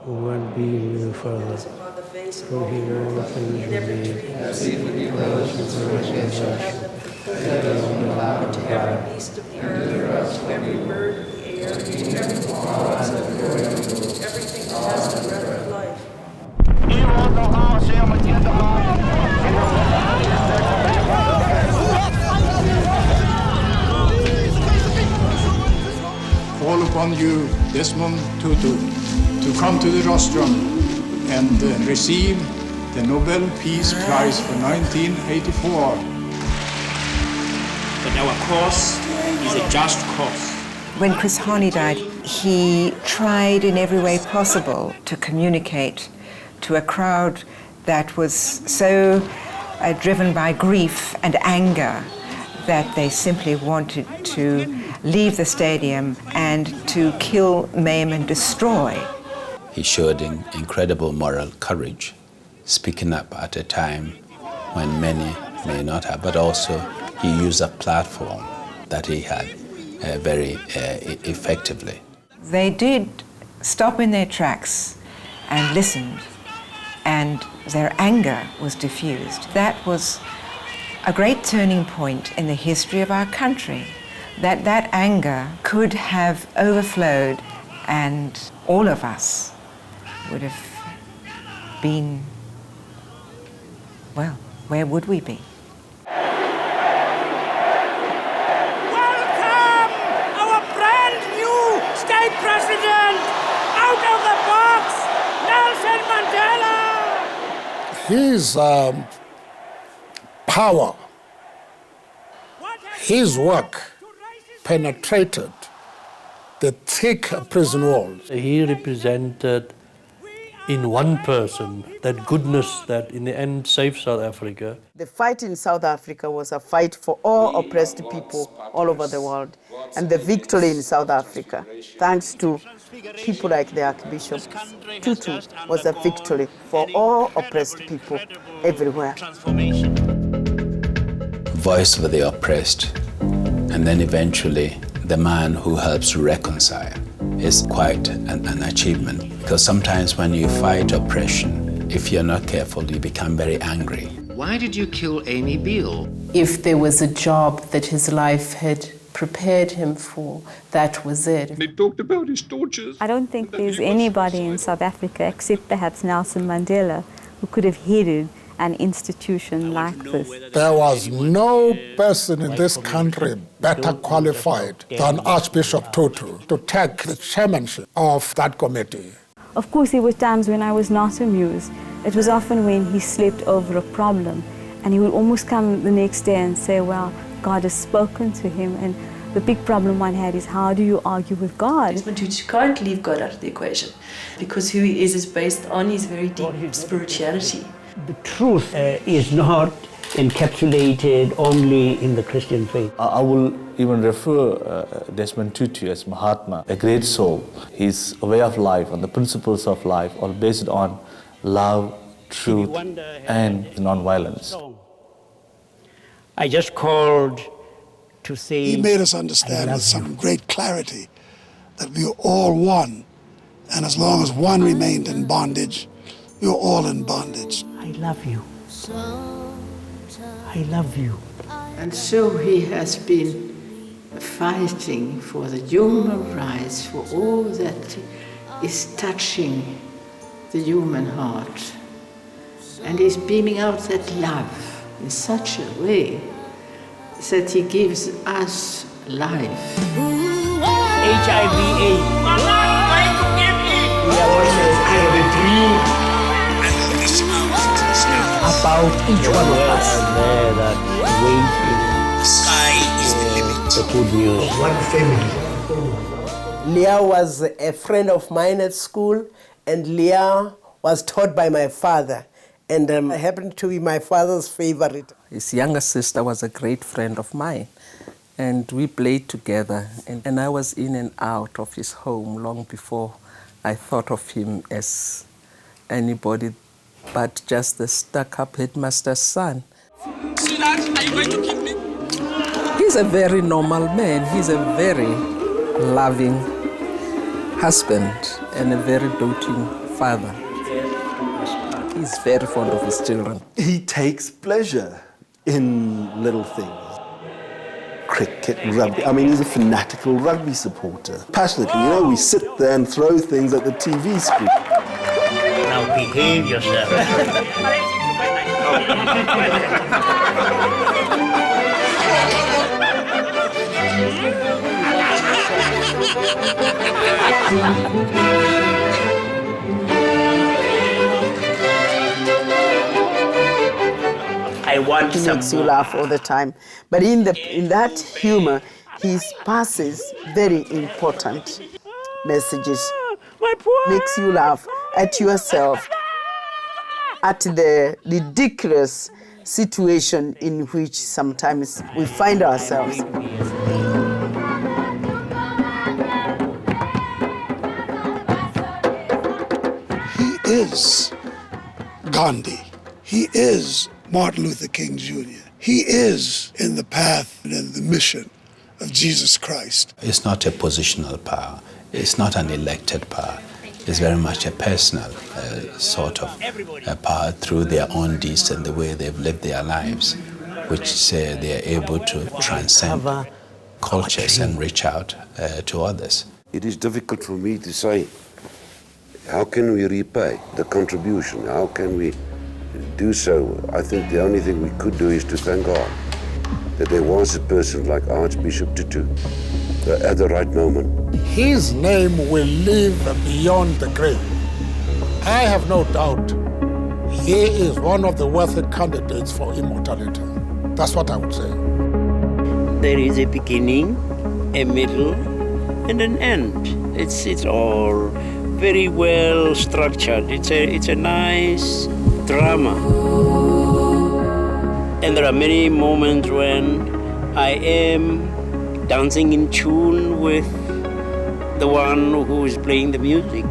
who went be with the Father, for he all things will be, and to every beast of the earth, to every bird of the air, to everything that crawls on the earth, everything that has the breath of life. Call upon you, Desmond Tutu, to come to the rostrum and receive the Nobel Peace Prize for 1984. But our cause is a just cause. When Chris Hani died, he tried in every way possible to communicate to a crowd that was so driven by grief and anger that they simply wanted to leave the stadium and to kill, maim, and destroy. He showed incredible moral courage, speaking up at a time when many may not have, but also he used a platform that he had very effectively. They did stop in their tracks and listened, and their anger was diffused. That was a great turning point in the history of our country, that anger could have overflowed and all of us would have been, well, where would we be? Welcome, our brand new state president, out of the box, Nelson Mandela. His power, his work penetrated the thick prison walls. He represented in one person that goodness that in the end saved South Africa. The fight in South Africa was a fight for all oppressed people all over the world, and the victory in South Africa, thanks to people like the Archbishop Tutu, was a victory for all oppressed people everywhere. Voice for the oppressed, and then eventually the man who helps reconcile is quite an achievement. Because sometimes when you fight oppression, if you're not careful, you become very angry. Why did you kill Amy Beale? If there was a job that his life had prepared him for, that was it. They talked about his tortures. I don't think there's anybody in South Africa, except perhaps Nelson Mandela, who could have headed an institution like this. There was no person in this country better qualified than Archbishop Tutu to take the chairmanship of that committee. Of course, there were times when I was not amused. It was often when he slept over a problem, and he would almost come the next day and say, well, God has spoken to him, and the big problem one had is, how do you argue with God? Desmond Tutu can't leave God out of the equation, because who he is based on his very deep spirituality. The truth is not encapsulated only in the Christian faith. I will even refer Desmond Tutu as Mahatma, a great soul. His way of life and the principles of life are based on love, truth, and non-violence. I just called to say... He made us understand with some great clarity that we are all one, and as long as one remained in bondage, we were all in bondage. I love you. I love you. And so he has been fighting for the human rights, for all that is touching the human heart. And he's beaming out that love in such a way that he gives us life. HIV/AIDS. I have a dream About each one of us. That waiting. sky is the limit. The good news. One family. Leah was a friend of mine at school, and Leah was taught by my father, and happened to be my father's favorite. His younger sister was a great friend of mine, and we played together. And I was in and out of his home long before I thought of him as anybody but just the stuck-up headmaster's son. Sweetheart, are you going to keep me? He's a very normal man. He's a very loving husband and a very doting father. He's very fond of his children. He takes pleasure in little things. Cricket, rugby. I mean, he's a fanatical rugby supporter. Passionate, we sit there and throw things at the TV screen. Now behave yourself. I want He makes you laugh all the time. But in that humor, he passes very important messages. Makes you laugh at yourself, at the ridiculous situation in which sometimes we find ourselves. He is Gandhi. He is Martin Luther King Jr. He is in the path and in the mission of Jesus Christ. It's not a positional power. It's not an elected power. It's very much a personal sort of power through their own deeds and the way they've lived their lives, which they're able to transcend cultures and reach out to others. It is difficult for me to say, how can we repay the contribution? How can we do so? I think the only thing we could do is to thank God that there was a person like Archbishop Tutu at the right moment. His name will live beyond the grave. I have no doubt he is one of the worthy candidates for immortality. That's what I would say. There is a beginning, a middle, and an end. It's all very well structured. It's a nice drama. And there are many moments when I am dancing in tune with the one who is playing the music.